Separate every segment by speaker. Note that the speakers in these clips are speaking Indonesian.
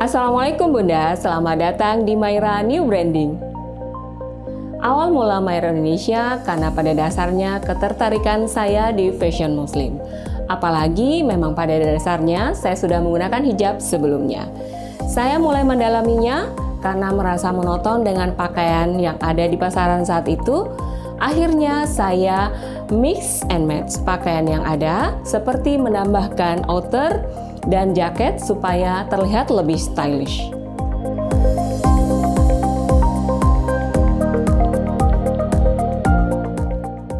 Speaker 1: Assalamualaikum Bunda, selamat datang di Maira New Branding. Awal mula Maira Indonesia karena pada dasarnya ketertarikan saya di fashion muslim. Apalagi memang pada dasarnya saya sudah menggunakan hijab sebelumnya. Saya mulai mendalaminya karena merasa monoton dengan pakaian yang ada di pasaran saat itu. Akhirnya saya mix and match pakaian yang ada seperti menambahkan outer dan jaket supaya terlihat lebih stylish.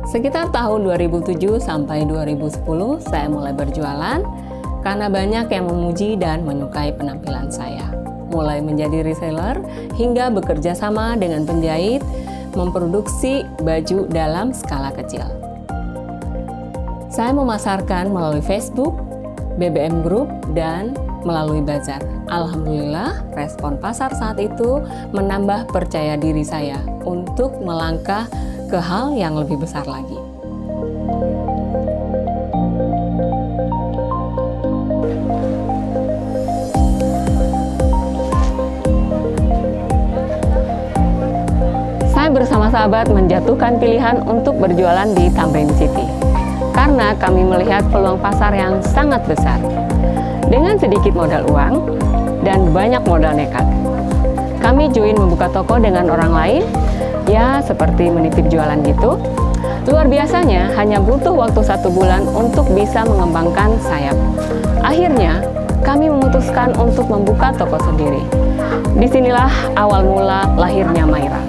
Speaker 1: Sekitar tahun 2007 sampai 2010 saya mulai berjualan karena banyak yang memuji dan menyukai penampilan saya. Mulai menjadi reseller hingga bekerja sama dengan penjahit memproduksi baju dalam skala kecil. Saya memasarkan melalui Facebook, BBM Group, dan melalui bazar. Alhamdulillah, respon pasar saat itu menambah percaya diri saya untuk melangkah ke hal yang lebih besar lagi. Saya bersama sahabat menjatuhkan pilihan untuk berjualan di Tamrin City karena kami melihat peluang pasar yang sangat besar. Dengan sedikit modal uang dan banyak modal nekat, kami join membuka toko dengan orang lain, ya seperti menitip jualan gitu. Luar biasanya hanya butuh waktu 1 bulan untuk bisa mengembangkan sayap. Akhirnya, kami memutuskan untuk membuka toko sendiri. Disinilah awal mula lahirnya Maira.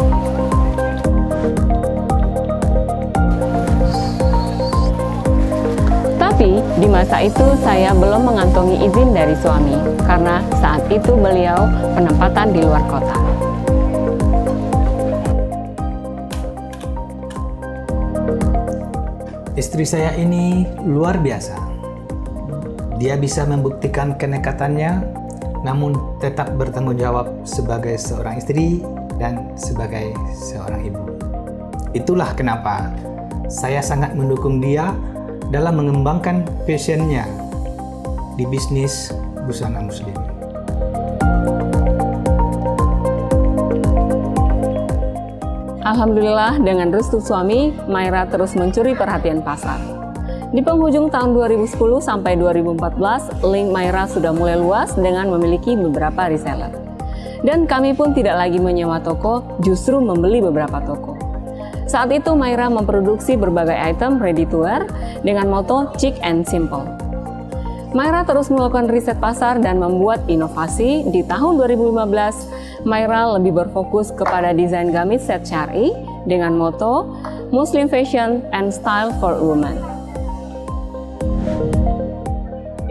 Speaker 1: Tapi di masa itu saya belum mengantongi izin dari suami karena saat itu beliau penempatan di luar kota.
Speaker 2: Istri saya ini luar biasa. Dia bisa membuktikan kenekatannya, namun tetap bertanggung jawab sebagai seorang istri dan sebagai seorang ibu. Itulah kenapa saya sangat mendukung dia dalam mengembangkan passionnya di bisnis busana muslim.
Speaker 1: Alhamdulillah dengan restu suami, Maira terus mencuri perhatian pasar. Di penghujung tahun 2010 sampai 2014, link Maira sudah mulai luas dengan memiliki beberapa reseller. Dan kami pun tidak lagi menyewa toko, justru membeli beberapa toko. Saat itu Maira memproduksi berbagai item ready to wear dengan moto chic and simple. Maira terus melakukan riset pasar dan membuat inovasi. Di tahun 2015, Maira lebih berfokus kepada desain gamis set syar'i dengan moto Muslim Fashion and Style for Women.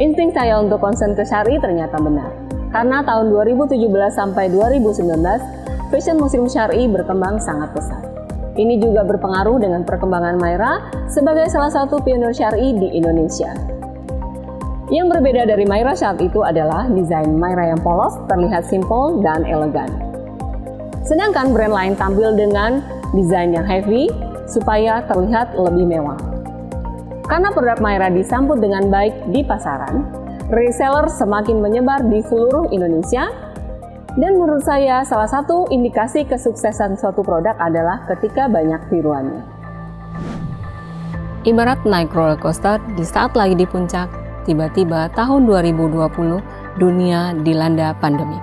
Speaker 1: Insting saya untuk konsen ke syar'i ternyata benar. Karena tahun 2017 sampai 2019, fashion muslim syar'i berkembang sangat pesat. Ini juga berpengaruh dengan perkembangan Maira sebagai salah satu pionir syar'i di Indonesia. Yang berbeda dari Maira saat itu adalah desain Maira yang polos, terlihat simple dan elegan. Sedangkan brand lain tampil dengan desain yang heavy supaya terlihat lebih mewah. Karena produk Maira disambut dengan baik di pasaran, reseller semakin menyebar di seluruh Indonesia. Dan menurut saya, salah satu indikasi kesuksesan suatu produk adalah ketika banyak tiruannya. Ibarat naik roller coaster di saat lagi di puncak, tiba-tiba tahun 2020 dunia dilanda pandemi.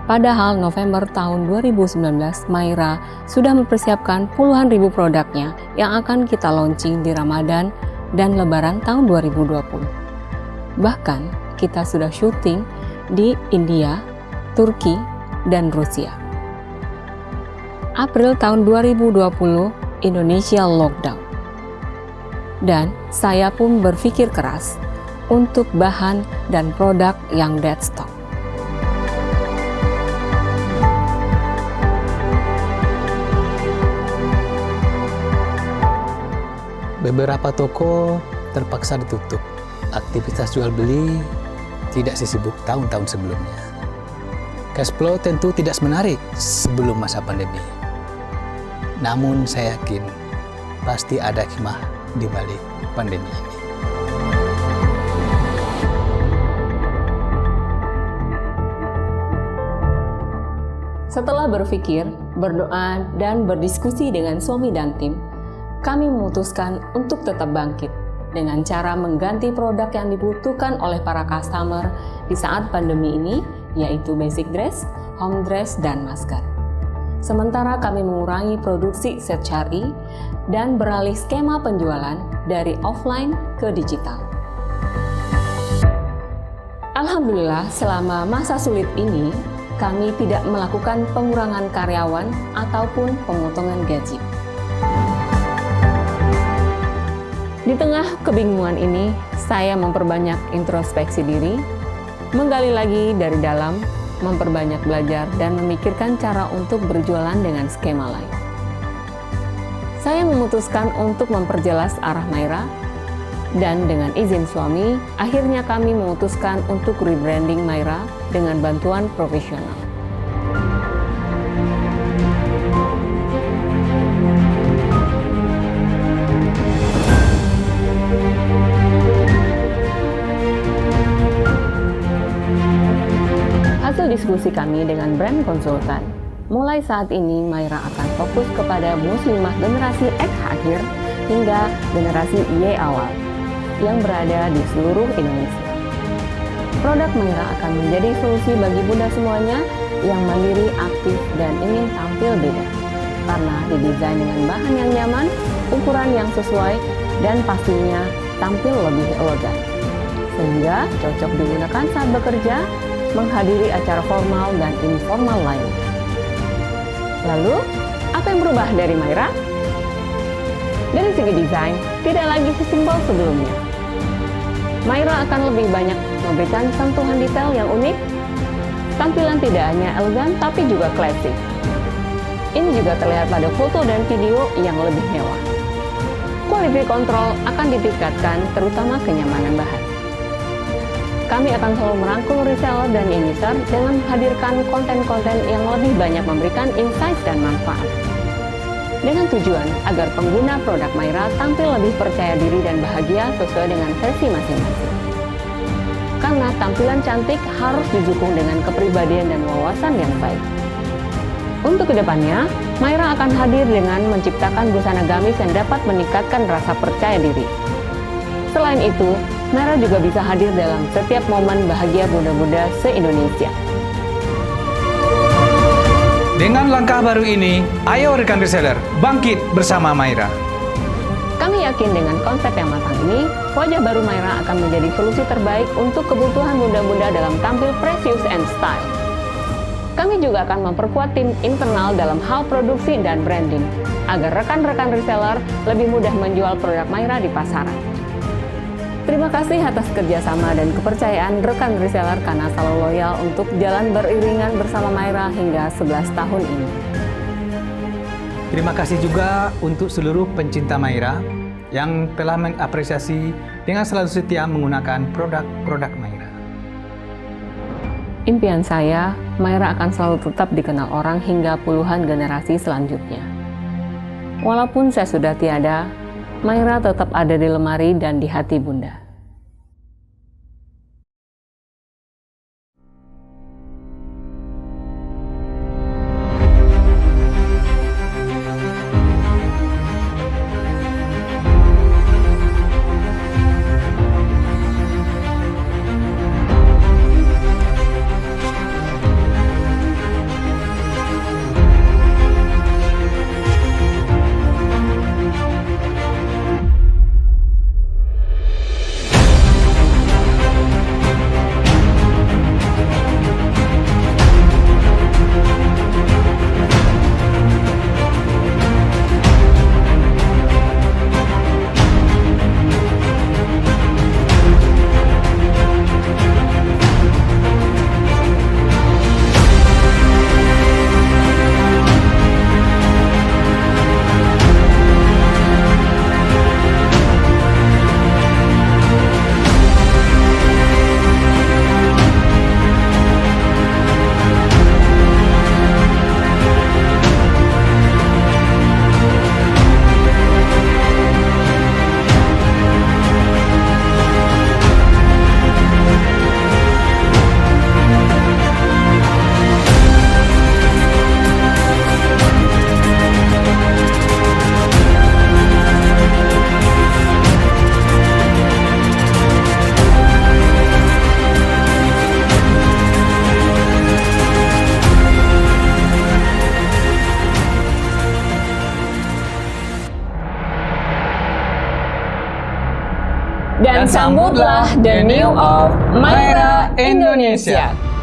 Speaker 1: Padahal November tahun 2019, Maira sudah mempersiapkan puluhan ribu produknya yang akan kita launching di Ramadan dan Lebaran tahun 2020. Bahkan kita sudah syuting di India, Turki, dan Rusia. April tahun 2020, Indonesia lockdown. Dan saya pun berpikir keras untuk bahan dan produk yang dead stock.
Speaker 2: Beberapa toko terpaksa ditutup. Aktivitas jual beli tidak sesibuk tahun-tahun sebelumnya. Cash flow tentu tidak semenarik sebelum masa pandemi. Namun saya yakin pasti ada hikmah di balik pandemi ini.
Speaker 1: Setelah berpikir, berdoa, dan berdiskusi dengan suami dan tim, kami memutuskan untuk tetap bangkit dengan cara mengganti produk yang dibutuhkan oleh para customer di saat pandemi ini, yaitu basic dress, home dress, dan masker. Sementara kami mengurangi produksi set syar'i dan beralih skema penjualan dari offline ke digital. Alhamdulillah, selama masa sulit ini, kami tidak melakukan pengurangan karyawan ataupun pemotongan gaji. Di tengah kebingungan ini, saya memperbanyak introspeksi diri, menggali lagi dari dalam, memperbanyak belajar, dan memikirkan cara untuk berjualan dengan skema lain. Saya memutuskan untuk memperjelas arah Maira, dan dengan izin suami, akhirnya kami memutuskan untuk rebranding Maira dengan bantuan profesional. Hasil diskusi kami dengan brand konsultan, mulai saat ini Maira akan fokus kepada muslimah generasi X akhir hingga generasi Y awal yang berada di seluruh Indonesia. Produk Maira akan menjadi solusi bagi bunda semuanya yang mandiri, aktif, dan ingin tampil beda. Karena didesain dengan bahan yang nyaman, ukuran yang sesuai, dan pastinya tampil lebih elegan. Sehingga cocok digunakan saat bekerja, menghadiri acara formal dan informal lain. Lalu, apa yang berubah dari Maira? Dari segi desain, tidak lagi sesimpel sebelumnya. Maira akan lebih banyak memberikan sentuhan detail yang unik. Tampilan tidak hanya elegan, tapi juga klasik. Ini juga terlihat pada foto dan video yang lebih mewah. Quality control akan ditingkatkan, terutama kenyamanan bahan. Kami akan selalu merangkul reseller dan end-user dengan menghadirkan konten-konten yang lebih banyak memberikan insight dan manfaat. Dengan tujuan agar pengguna produk Maira tampil lebih percaya diri dan bahagia sesuai dengan versi masing-masing. Karena tampilan cantik harus didukung dengan kepribadian dan wawasan yang baik. Untuk kedepannya, Maira akan hadir dengan menciptakan busana gamis yang dapat meningkatkan rasa percaya diri. Selain itu, Maira juga bisa hadir dalam setiap momen bahagia bunda-bunda se-Indonesia.
Speaker 2: Dengan langkah baru ini, ayo rekan reseller, bangkit bersama Maira.
Speaker 1: Kami yakin dengan konsep yang matang ini, wajah baru Maira akan menjadi solusi terbaik untuk kebutuhan bunda-bunda dalam tampil precious and style. Kami juga akan memperkuat tim internal dalam hal produksi dan branding, agar rekan-rekan reseller lebih mudah menjual produk Maira di pasaran. Terima kasih atas kerjasama dan kepercayaan rekan reseller karena selalu loyal untuk jalan beriringan bersama Maira hingga 11 tahun ini.
Speaker 2: Terima kasih juga untuk seluruh pencinta Maira yang telah mengapresiasi dengan selalu setia menggunakan produk-produk Maira.
Speaker 1: Impian saya, Maira akan selalu tetap dikenal orang hingga puluhan generasi selanjutnya. Walaupun saya sudah tiada, Maira tetap ada di lemari dan di hati bunda. Sambutlah the new of Myra Indonesia.